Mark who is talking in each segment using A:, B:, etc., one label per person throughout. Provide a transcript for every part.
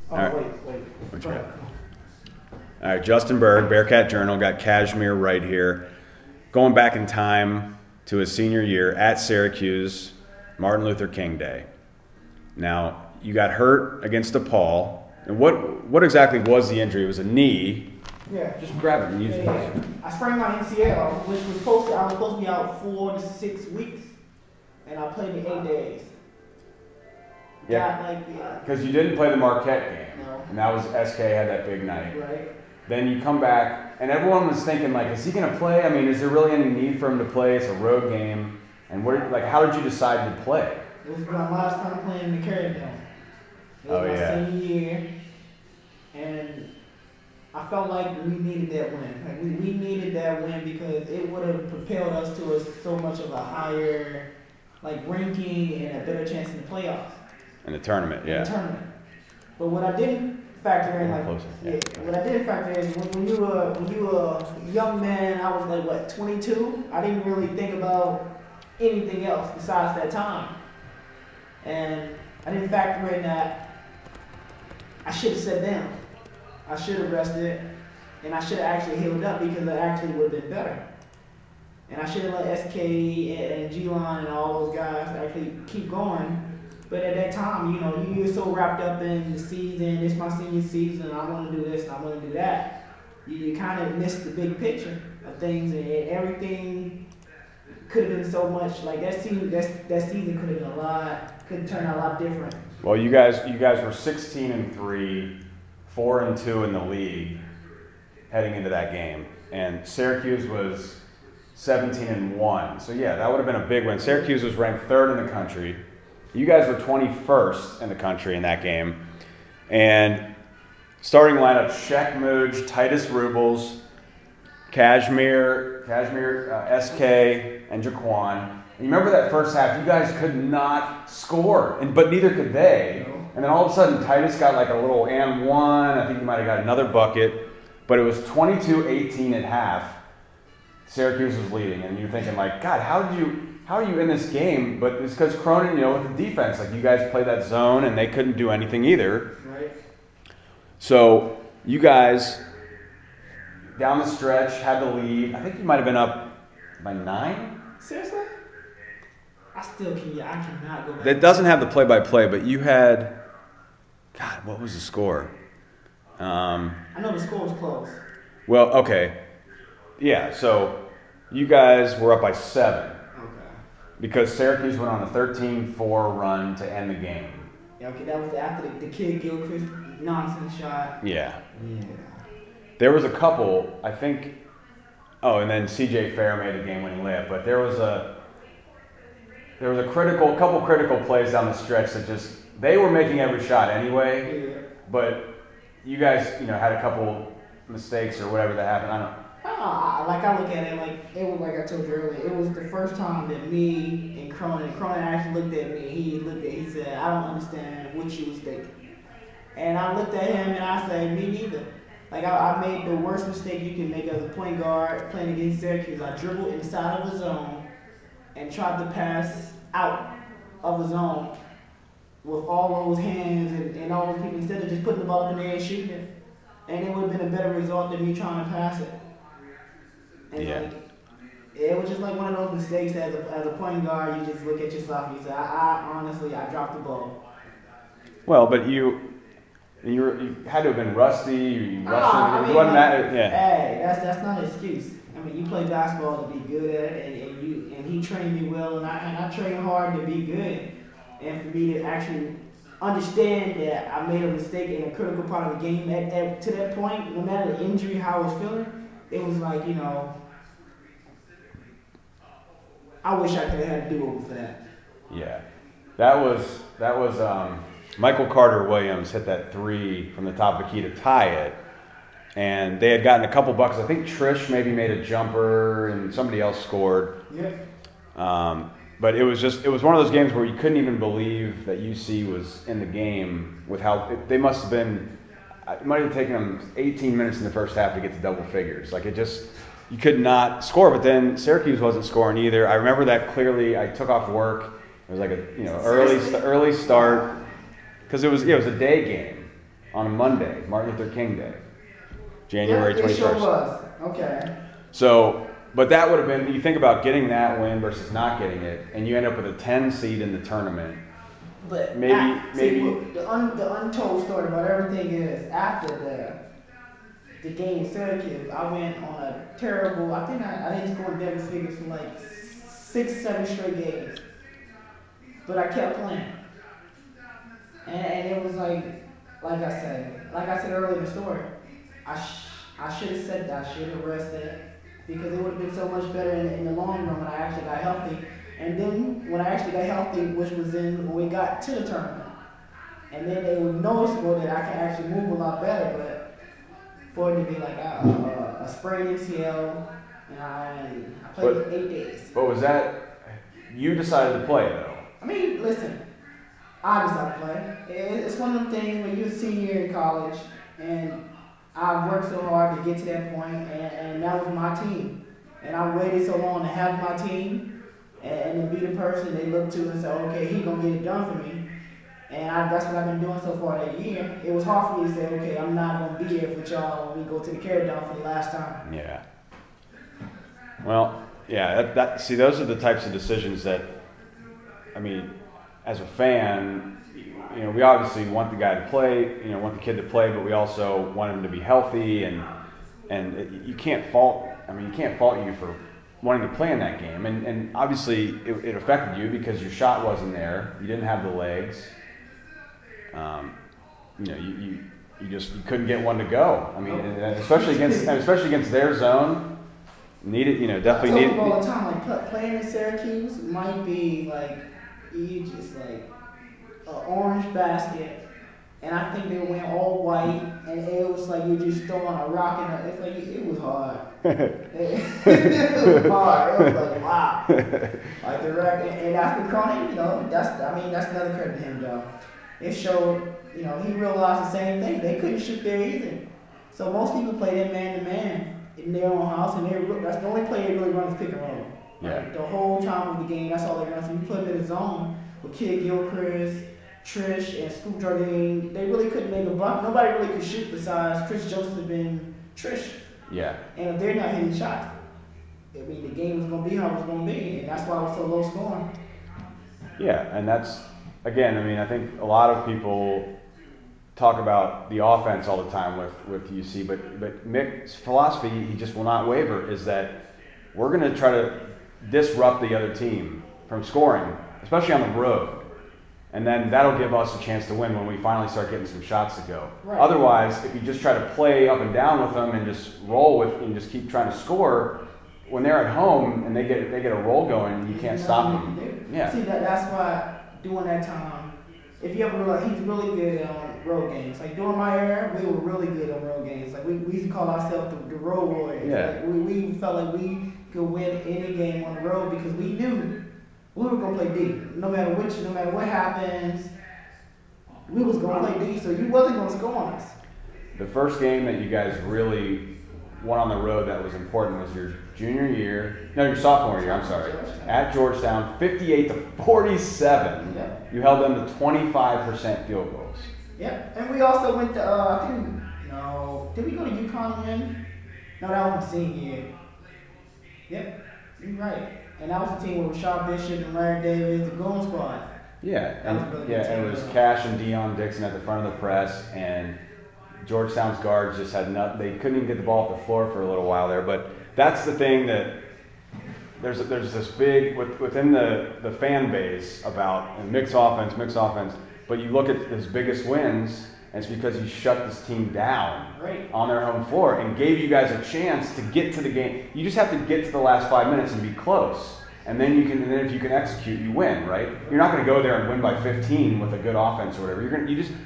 A: All right. Wait. Go ahead.
B: All right, Justin Berg, Bearcat Journal, got Cashmere Wright here. Going back in time to his senior year at Syracuse, Martin Luther King Day. Now, you got hurt against DePaul. And what exactly was the injury? It was a knee.
A: Yeah.
B: Just grab it and use it.
A: I sprained my MCL, which was I was supposed to be out 4 to 6 weeks, and I played in 8 days.
B: Yeah. Because you didn't play the Marquette game.
A: No.
B: And that was SK had that big night.
A: Right.
B: Then you come back, and everyone was thinking, like, is he going to play? I mean, is there really any need for him to play? It's a road game. And how did you decide to play?
A: It was my last time playing in the Caribbean. It was my senior year, and I felt like we needed that win. Like we needed that win because it would have propelled us to so much of a higher ranking and a better chance in the playoffs.
B: In the tournament, yeah.
A: But what I didn't factor in, what I didn't factor in is when you were a young man, I was 22. I didn't really think about anything else besides that time, and I didn't factor in that I should have sat down. I should have rested, and I should have actually healed up because it actually would have been better. And I should have let SK and G-Line and all those guys actually keep going. But at that time, you're so wrapped up in the season, it's my senior season, I want to do this and I want to do that. You kind of miss the big picture of things, and everything could have been so much, that season could have been could have turned out a lot different.
B: Well, you guys were 16-3, 4-2 in the league heading into that game, and Syracuse was 17-1. So yeah, that would have been a big win. Syracuse was ranked 3rd in the country. You guys were 21st in the country in that game, and starting lineup: Shek Mooj, Titus Rubles, Cashmere, SK, and Jaquan. And you remember that first half? You guys could not score, but neither could they. And then all of a sudden, Titus got a little and one. I think he might have got another bucket. But it was 22-18 at half. Syracuse was leading, and you're thinking, God, how are you in this game? But it's because Cronin, with the defense, you guys play that zone, and they couldn't do anything either.
A: Right.
B: So you guys, down the stretch, had the lead. I think you might have been up by 9.
A: Seriously? I cannot go back.
B: That doesn't have the play-by-play, but you had, God, what was the score?
A: I know the score was close.
B: Well, okay. Yeah, so you guys were up by 7.
A: Okay.
B: Because Syracuse went on a 13-4 run to end the game.
A: Yeah, okay, that was after the Kid Gilchrist nonsense shot.
B: Yeah.
A: Yeah.
B: There was a couple, I think, and then CJ Fair made a game-winning layup, but there was a couple critical plays down the stretch that they were making every shot anyway, but you guys, had a couple mistakes or whatever that happened. I
A: look at it it was like I told you earlier. It was the first time that me and Cronin actually looked at me. He said, "I don't understand what you was thinking," and I looked at him and I said, "Me neither." I made the worst mistake you can make as a point guard playing against Syracuse. I dribbled inside of the zone and tried to pass out of the zone with all those hands and all those people instead of just putting the ball up in the air and shooting it. And it would have been a better result than me trying to pass it. And it was just one of those mistakes as a point guard. You just look at yourself and you say, I honestly dropped the ball.
B: Well, but you had to have been rusty. You rushed it. It wasn't that. Yeah.
A: Hey, that's not an excuse. I mean, you play basketball to be good at it, and he trained me well, and I trained hard to be good, and for me to actually understand that I made a mistake in a critical part of the game. To that point, no matter the injury, how I was feeling, it was I wish I could have had a do-over for that.
B: Yeah, that was Michael Carter Williams hit that 3 from the top of the key to tie it. And they had gotten a couple buckets. I think Trish maybe made a jumper and somebody else scored.
A: Yeah.
B: But it was one of those games where you couldn't even believe that UC was in the game with how they must have been. It might have taken them 18 minutes in the first half to get to double figures. You could not score. But then Syracuse wasn't scoring either. I remember that clearly. I took off work. It was early start because it was a day game on a Monday, Martin Luther King Day, January 21st.
A: It sure was. Okay.
B: So, but that would have been, you think about getting that win versus not getting it, and you end up with a 10 seed in the tournament.
A: But
B: maybe
A: the untold story about everything is after the game in Syracuse, I went on a terrible. I think I didn't score double figures for like 6-7 straight games, but I kept playing, and it was like I said earlier in the story, I should have said that. I should have rested it because it would have been so much better in the long run when I actually got healthy. And then when I actually got healthy, which was when we got to the tournament, and then it was noticeable that I can actually move a lot better. But for it to be like a sprained ACL, and I played 8 days.
B: But was that you decided to play though?
A: I mean, listen, I decided to play. It's one of them things when you're a senior in college, and I worked so hard to get to that point, and that was my team, and I waited so long to have my team. And to be the person they look to and say, okay, he's going to get it done for me. And that's what I've been doing so far that year. It was hard for me to say, okay, I'm not going to be here with y'all when we go to the carry down for the last time.
B: Yeah. Well, yeah, see, those are the types of decisions that, I mean, as a fan, you know, we obviously want the guy to play, you know, want the kid to play, but we also want him to be healthy, and you can't fault you for wanting to play in that game, and obviously it affected you because your shot wasn't there. You didn't have the legs. You know, you couldn't get one to go. I mean, especially against their zone. Definitely needed.
A: I tell people all the time, like playing in Syracuse might be like you just like an orange basket. And I think they went all white, and it was like you just throwing a rock in it. It's like it was hard. It was hard. It was like wow. Like the record, and after Cronin, you know, that's another credit to him though. It showed, you know, he realized the same thing. They couldn't shoot there either. So most people play that man to man in their own house, and that's the only play they really run is pick and roll.
B: Yeah.
A: Like, the whole time of the game, that's all they run. So you put them in the zone with Kid Gilchrist, Trish, and Scoop Jardine. They really couldn't make a buck. Nobody really could shoot besides Chris Joseph and Trish.
B: Yeah.
A: And if they're not hitting shots, I mean, the game was going to be how it was going to be, and that's why it was so low scoring.
B: Yeah, and that's, again, I mean, I think a lot of people talk about the offense all the time with UC, but Mick's philosophy, he just will not waver, is that we're going to try to disrupt the other team from scoring, especially on the road. And then that'll give us a chance to win when we finally start getting some shots to go.
A: Right.
B: Otherwise, if you just try to play up and down with them and just roll with and just keep trying to score, when they're at home and they get a roll going, you can't stop them. Yeah.
A: See, that's why during that time, if you ever realize, he's really good on road games. Like during my era, we were really good on road games. Like we used to call ourselves the road warriors.
B: Yeah.
A: Like we felt like we could win any game on the road because we knew we were gonna play D. No matter what happens, we was gonna play D. So you wasn't gonna score on us.
B: The first game that you guys really won on the road that was important was your your sophomore year. I'm sorry, at Georgetown, 58-47.
A: Yep.
B: You held them to 25% field goals.
A: Yep. And we also went to did we go to UConn then? No, that was the senior year. Yep, you're right. And that was the team with Rashad Bishop and Larry Davis, the Goon Squad.
B: Yeah,
A: That was a really good team.
B: it was Cash and Deion Dixon at the front of the press, and Georgetown's guards just had nothing. They couldn't even get the ball off the floor for a little while there. But that's the thing that there's this big within the fan base about Mick's offense. But you look at his biggest wins, and it's because he shut this team down on their home floor and gave you guys a chance to get to the game. You just have to get to the last 5 minutes and be close. And then if you can execute, you win, right? You're not going to go there and win by 15 with a good offense or whatever.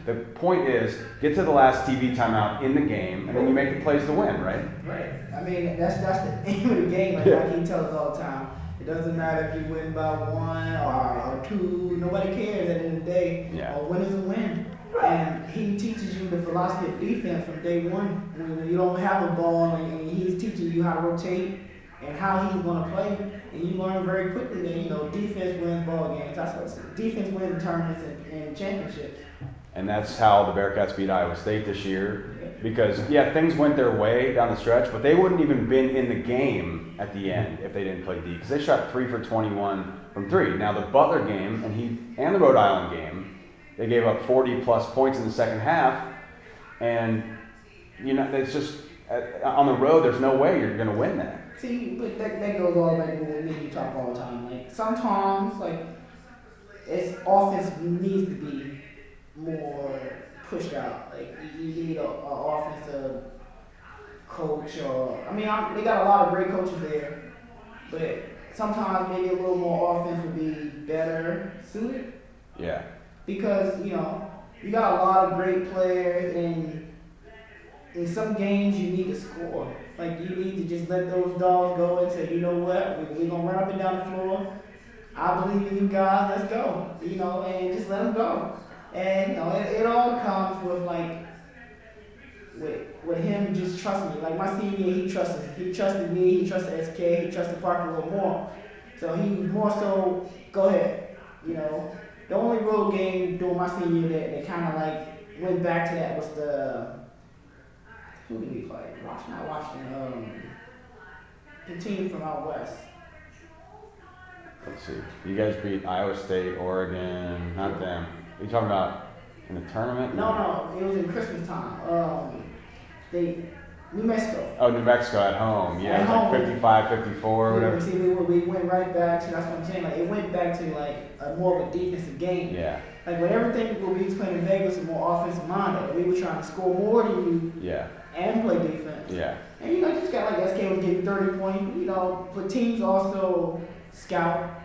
B: The point is, get to the last TV timeout in the game, and then you make the plays to win, right?
A: Right. I mean, that's the aim of the game. Like he tells us all the time. It doesn't matter if you win by 1 or 2. Nobody cares at the end of the day.
B: Yeah.
A: A win is a win. And he teaches you the philosophy of defense from day one. When you don't have a ball, and he's teaching you how to rotate and how he's going to play. And you learn very quickly that, defense wins ball games. That's what defense wins tournaments and championships.
B: And that's how the Bearcats beat Iowa State this year. Because, yeah, things went their way down the stretch, but they wouldn't even been in the game at the end if they didn't play D. Because they shot 3 for 21 from 3. Now, the Butler game and the Rhode Island game, they gave up 40-plus points in the second half. And, it's just, on the road, there's no way you're going to win that.
A: See, but that goes all back to what we talk all the time. Like, sometimes, it's offense needs to be more pushed out. Like, you need an offensive coach they got a lot of great coaches there, but sometimes maybe a little more offense would be better suited.
B: Yeah.
A: Because, you got a lot of great players, and in some games you need to score. Like, you need to just let those dogs go and say, you know what, we're going to run up and down the floor. I believe in you guys, let's go. And just let them go. And, it all comes with him just trusting me. Like, my senior year, he trusted me, he trusted SK, he trusted Parker a little more. So he was more so, go ahead. The only road game during my senior year that kind of went back to that was who did we play? Washington. The team from out west.
B: Let's see. You guys beat Iowa State, Oregon, not them. Are you talking about in the tournament?
A: No. It was in Christmas time. New Mexico.
B: Oh, New Mexico at home. Yeah,
A: at
B: it was 55, 54, whatever.
A: See, we went right back to, that's what I'm saying. It went back to a more of a defensive game.
B: Yeah.
A: With everything we was playing in Vegas was more offensive minded. We were trying to score more than you.
B: Yeah.
A: And play defense.
B: Yeah.
A: And just got SK was getting 30 points. But teams also scout.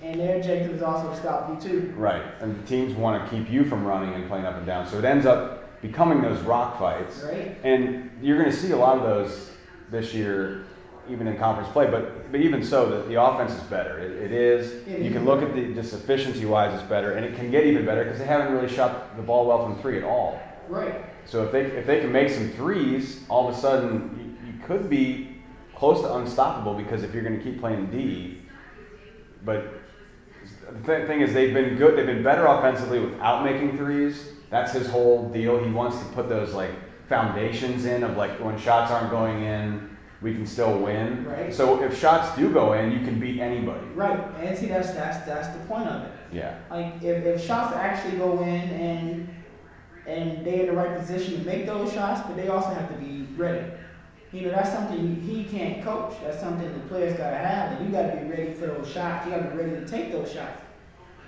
A: And their objective is also to stop you too.
B: Right, and the teams want to keep you from running and playing up and down, so it ends up becoming those rock fights.
A: Right.
B: And you're going to see a lot of those this year, even in conference play. But even so, the offense is better. It is. You can look at just efficiency-wise, it's better, and it can get even better because they haven't really shot the ball well from 3 at all.
A: Right.
B: So if they can make some threes, all of a sudden you could be close to unstoppable because if you're going to keep playing D, but. The thing is, they've been good. They've been better offensively without making threes. That's his whole deal. He wants to put those foundations in of when shots aren't going in, we can still win.
A: Right.
B: So if shots do go in, you can beat anybody.
A: Right. And see, that's the point of it.
B: Yeah.
A: If shots actually go in and they're in the right position to make those shots, but they also have to be ready. That's something he can't coach. That's something the players got to have. And you got to be ready for those shots. You got to be ready to take those shots.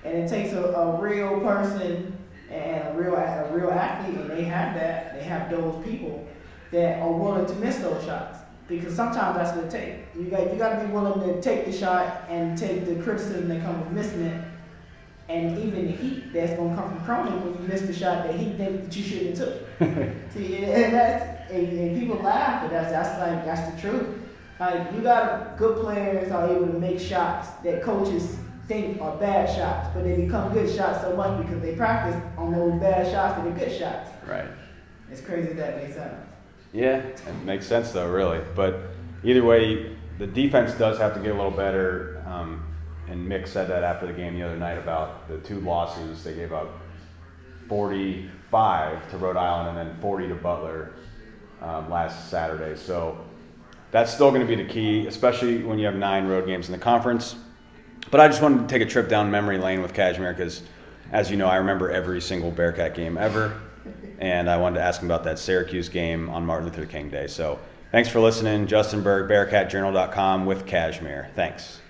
A: And it takes a real person and a real athlete, and they have that. They have those people that are willing to miss those shots. Because sometimes that's what it takes. You got to be willing to take the shot and take the criticism that comes with missing it, and even the heat that's going to come from Cronin when you miss the shot that he thinks that you shouldn't have took. See, and people laugh, but that's the truth. You got good players are able to make shots that coaches think are bad shots, but they become good shots so much because they practice on those bad shots that are good shots.
B: Right.
A: It's crazy that makes sense.
B: Yeah, it makes sense though, really. But either way, the defense does have to get a little better. And Mick said that after the game the other night about the 2 losses. They gave up 45 to Rhode Island and then 40 to Butler last Saturday. So that's still going to be the key, especially when you have 9 road games in the conference. But I just wanted to take a trip down memory lane with Cashmere because, as you know, I remember every single Bearcat game ever. And I wanted to ask him about that Syracuse game on Martin Luther King Day. So thanks for listening. Justin Berg, BearcatJournal.com with Cashmere. Thanks.